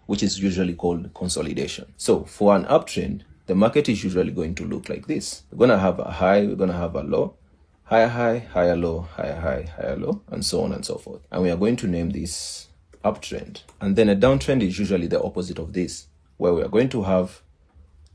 which is usually called consolidation. So for an uptrend, the market is usually going to look like this. We're going to have a high, we're going to have a low, higher high, higher low, higher high, higher low, and so on and so forth. And we are going to name this uptrend. And then a downtrend is usually the opposite of this, where we are going to have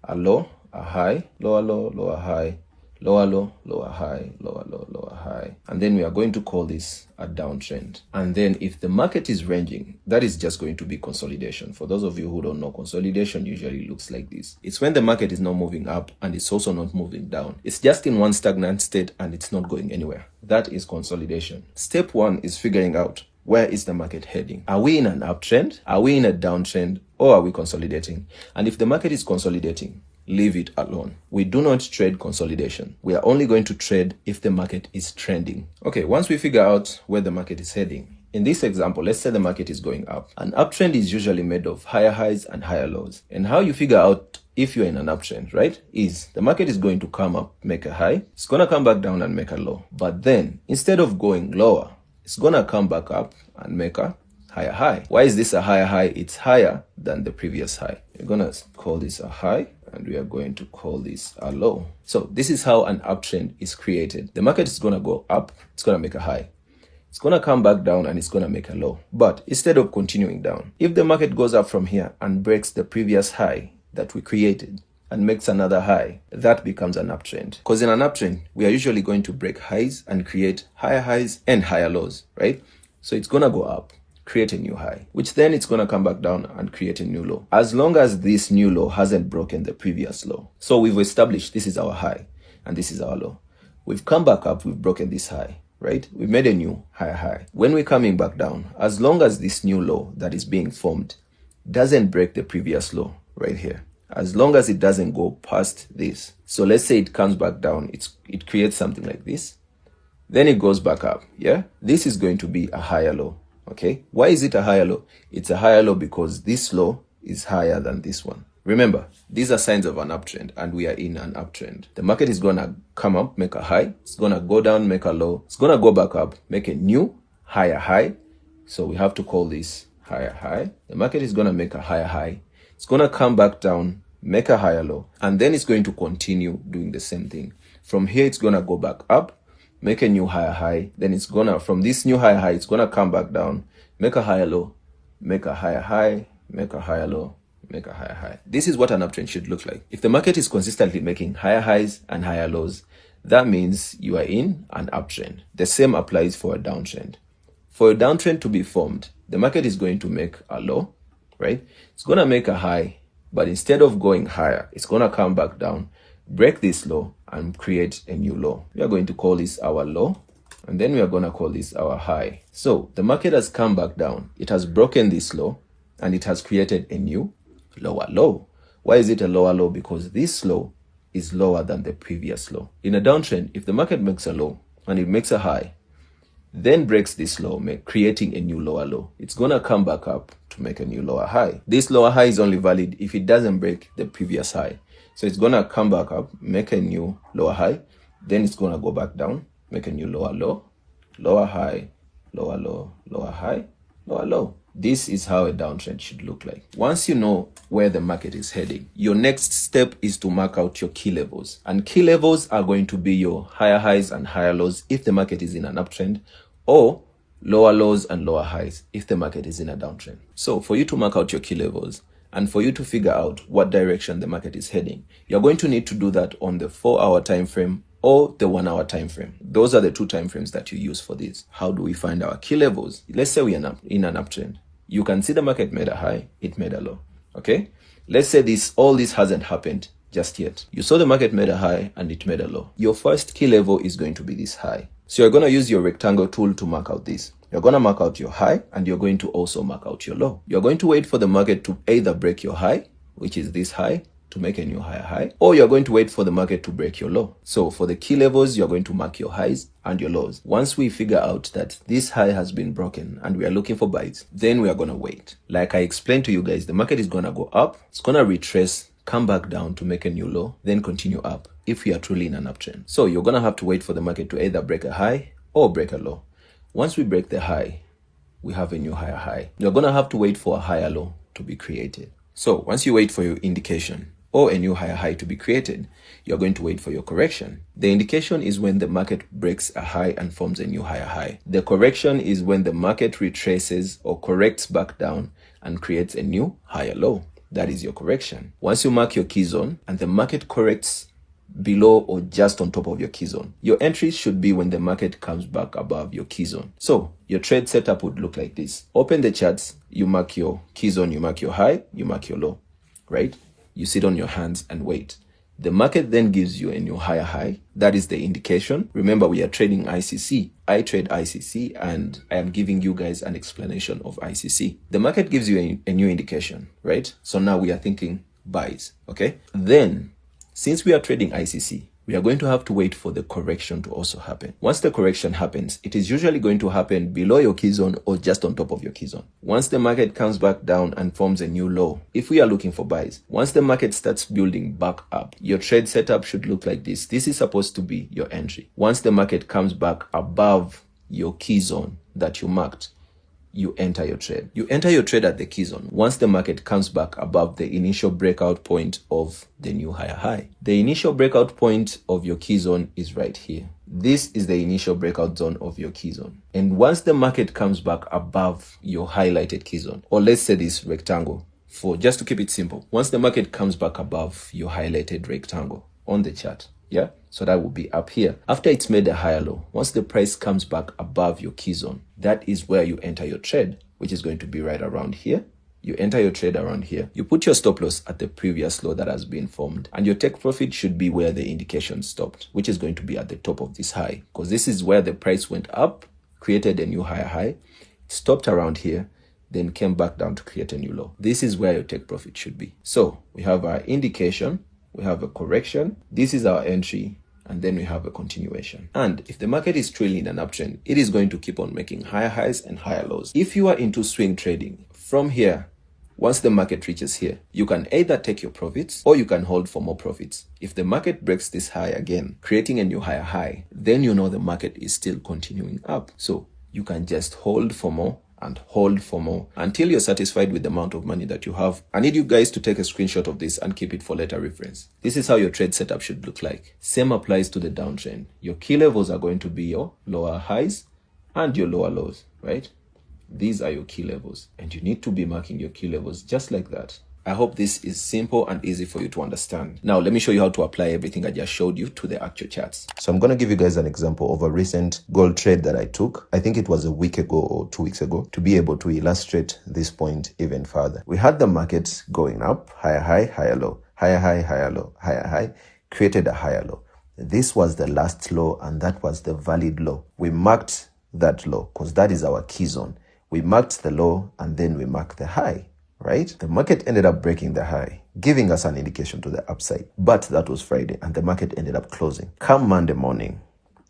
a low, a high, lower low, lower high, lower low, lower high, lower low, lower high. And then we are going to call this a downtrend. And then if the market is ranging, that is just going to be consolidation. For those of you who don't know, consolidation usually looks like this. It's when the market is not moving up and it's also not moving down. It's just in one stagnant state and it's not going anywhere. That is consolidation. Step one is figuring out, where is the market heading? Are we in an uptrend? Are we in a downtrend? Or are we consolidating? And if the market is consolidating, leave it alone. We do not trade consolidation. We are only going to trade if the market is trending. Okay, once we figure out where the market is heading, in this example, let's say the market is going up. An uptrend is usually made of higher highs and higher lows. And how you figure out if you're in an uptrend, right, is the market is going to come up, make a high. It's going to come back down and make a low. But then, instead of going lower, it's going to come back up and make a higher high. Why is this a higher high? It's higher than the previous high. We're going to call this a high, and we are going to call this a low. So this is how an uptrend is created. The market is going to go up, it's going to make a high. It's going to come back down and it's going to make a low. But instead of continuing down, if the market goes up from here and breaks the previous high that we created and makes another high, that becomes an uptrend. Because in an uptrend, we are usually going to break highs and create higher highs and higher lows, right? So it's going to go up, create a new high, which then it's going to come back down and create a new low, as long as this new low hasn't broken the previous low. So we've established this is our high and this is our low. We've come back up, we've broken this high, right? We've made a new higher high. When we're coming back down, as long as this new low that is being formed doesn't break the previous low right here, as long as it doesn't go past this. So let's say it comes back down, it creates something like this, then it goes back up, yeah? This is going to be a higher low. Okay, why is it a higher low? It's a higher low because this low is higher than this one. Remember, these are signs of an uptrend and we are in an uptrend. The market is going to come up, make a high. It's going to go down, make a low. It's going to go back up, make a new higher high. So we have to call this higher high. The market is going to make a higher high. It's going to come back down, make a higher low. And then it's going to continue doing the same thing. From here, it's going to go back up, make a new higher high, then it's gonna, from this new higher high, it's gonna come back down, make a higher low, make a higher high, make a higher low, make a higher high. This is what an uptrend should look like. If the market is consistently making higher highs and higher lows, that means you are in an uptrend. The same applies for a downtrend. For a downtrend to be formed, the market is going to make a low, right? It's gonna make a high, but instead of going higher, it's gonna come back down, break this low, and create a new low. We are going to call this our low, and then we are going to call this our high. So the market has come back down. It has broken this low, and it has created a new lower low. Why is it a lower low? Because this low is lower than the previous low. In a downtrend, if the market makes a low, and it makes a high, then breaks this low, creating a new lower low, it's going to come back up to make a new lower high. This lower high is only valid if it doesn't break the previous high. So it's going to come back up, make a new lower high, then it's going to go back down, make a new lower low, lower high, lower low, lower high, lower low. This is how a downtrend should look like. Once you know where the market is heading, your next step is to mark out your key levels. And key levels are going to be your higher highs and higher lows if the market is in an uptrend, or lower lows and lower highs if the market is in a downtrend. So for you to mark out your key levels, and for you to figure out what direction the market is heading, you're going to need to do that on the 4-hour time frame or the 1-hour time frame. Those are the two time frames that you use for this. How do we find our key levels? Let's say we are in an uptrend. You can see the market made a high, it made a low. Okay? Let's say all this hasn't happened just yet. You saw the market made a high and it made a low. Your first key level is going to be this high. So you're going to use your rectangle tool to mark out this. You're going to mark out your high and you're going to also mark out your low. You're going to wait for the market to either break your high, which is this high, to make a new higher high, or you're going to wait for the market to break your low. So for the key levels, you're going to mark your highs and your lows. Once we figure out that this high has been broken and we are looking for buys, then we are going to wait. Like I explained to you guys, the market is going to go up, it's going to retrace, come back down to make a new low, then continue up if we are truly in an uptrend. So you're going to have to wait for the market to either break a high or break a low. Once we break the high, we have a new higher high. You're going to have to wait for a higher low to be created. So once you wait for your indication or a new higher high to be created, you're going to wait for your correction. The indication is when the market breaks a high and forms a new higher high. The correction is when the market retraces or corrects back down and creates a new higher low. That is your correction. Once you mark your key zone and the market corrects below or just on top of your key zone, your entries should be when the market comes back above your key zone. So your trade setup would look like this. Open the charts, you mark your key zone, you mark your high, you mark your low, right? You sit on your hands and wait. The market then gives you a new higher high. That is the indication. Remember, we are trading ICC. I trade ICC and I am giving you guys an explanation of ICC. The market gives you a new indication, right? So now we are thinking buys, okay? Then, since we are trading ICC, we are going to have to wait for the correction to also happen. Once the correction happens, it is usually going to happen below your key zone or just on top of your key zone. Once the market comes back down and forms a new low, if we are looking for buys, once the market starts building back up, your trade setup should look like this. This is supposed to be your entry. Once the market comes back above your key zone that you marked, you enter your trade. You enter your trade at the key zone once the market comes back above the initial breakout point of the new higher high. The initial breakout point of your key zone is right here. This is the initial breakout zone of your key zone. And once the market comes back above your highlighted key zone, or let's say this rectangle, for just to keep it simple, once the market comes back above your highlighted rectangle on the chart, yeah, so that will be up here. After it's made a higher low, once the price comes back above your key zone, that is where you enter your trade, which is going to be right around here. You enter your trade around here. You put your stop loss at the previous low that has been formed, and your take profit should be where the indication stopped, which is going to be at the top of this high, because this is where the price went up, created a new higher high, stopped around here, then came back down to create a new low. This is where your take profit should be. So we have our indication, we have a correction, this is our entry, and then we have a continuation. And if the market is truly in an uptrend, it is going to keep on making higher highs and higher lows. If you are into swing trading, from here, once the market reaches here, you can either take your profits or you can hold for more profits. If the market breaks this high again, creating a new higher high, then you know the market is still continuing up. So you can just hold for more and hold for more until you're satisfied with the amount of money that you have. I need you guys to take a screenshot of this and keep it for later reference. This is how your trade setup should look like. Same applies to the downtrend. Your key levels are going to be your lower highs and your lower lows, right? These are your key levels, and you need to be marking your key levels just like that. I hope this is simple and easy for you to understand. Now, let me show you how to apply everything I just showed you to the actual charts. So I'm going to give you guys an example of a recent gold trade that I took. I think it was a week ago or 2 weeks ago, to be able to illustrate this point even further. We had the market going up, higher high, higher low, higher high, higher low, higher high, created a higher low. This was the last low, and that was the valid low. We marked that low because that is our key zone. We marked the low and then we marked the high. Right? The market ended up breaking the high, giving us an indication to the upside. But that was Friday and the market ended up closing. Come Monday morning,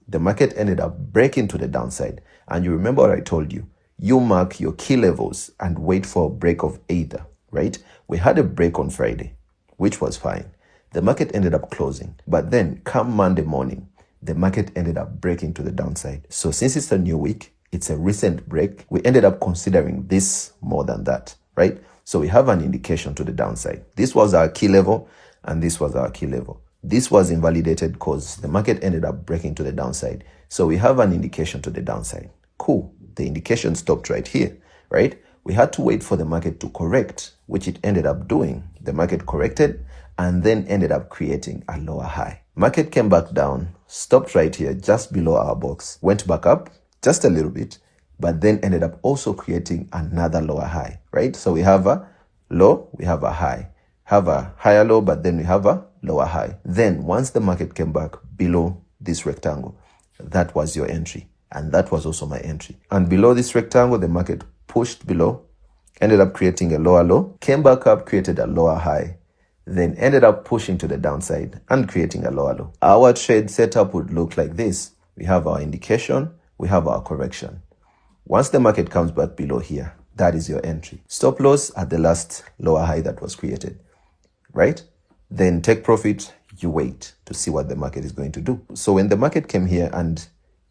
the market ended up breaking to the downside. And you remember what I told you? You mark your key levels and wait for a break of either, right? We had a break on Friday, which was fine. The market ended up closing. But then come Monday morning, the market ended up breaking to the downside. So since it's a new week, it's a recent break, we ended up considering this more than that, right? So we have an indication to the downside. This was our key level and this was our key level. This was invalidated because the market ended up breaking to the downside. So we have an indication to the downside. Cool. The indication stopped right here, right? We had to wait for the market to correct, which it ended up doing. The market corrected and then ended up creating a lower high. Market came back down, stopped right here just below our box, went back up just a little bit, but then ended up also creating another lower high, right? So we have a low, we have a high, have a higher low, but then we have a lower high. Then once the market came back below this rectangle, that was your entry. And that was also my entry. And below this rectangle, the market pushed below, ended up creating a lower low, came back up, created a lower high, then ended up pushing to the downside and creating a lower low. Our trade setup would look like this. We have our indication, we have our correction. Once the market comes back below here, that is your entry. Stop loss at the last lower high that was created, right? Then take profit, you wait to see what the market is going to do. So when the market came here and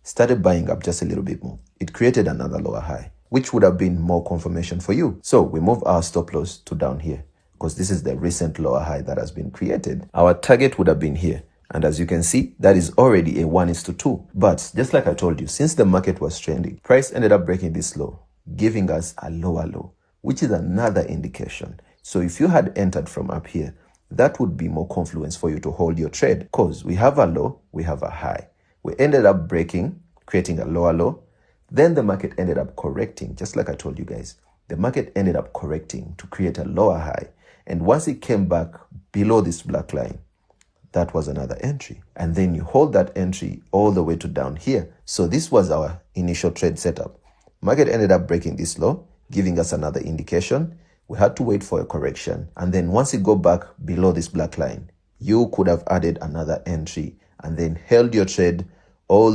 started buying up just a little bit more, it created another lower high. which would have been more confirmation for you. So we move our stop loss to down here because this is the recent lower high that has been created. Our target would have been here. And as you can see, that is already a 1:2. But just like I told you, since the market was trending, price ended up breaking this low, giving us a lower low, which is another indication. So if you had entered from up here, that would be more confluence for you to hold your trade because we have a low, we have a high. We ended up breaking, creating a lower low. Then the market ended up correcting, just like I told you guys. The market ended up correcting to create a lower high. And once it came back below this black line, that was another entry. And then you hold that entry all the way to down here. So this was our initial trade setup. Market ended up breaking this low, giving us another indication. We had to wait for a correction. And then once it go back below this black line, you could have added another entry and then held your trade all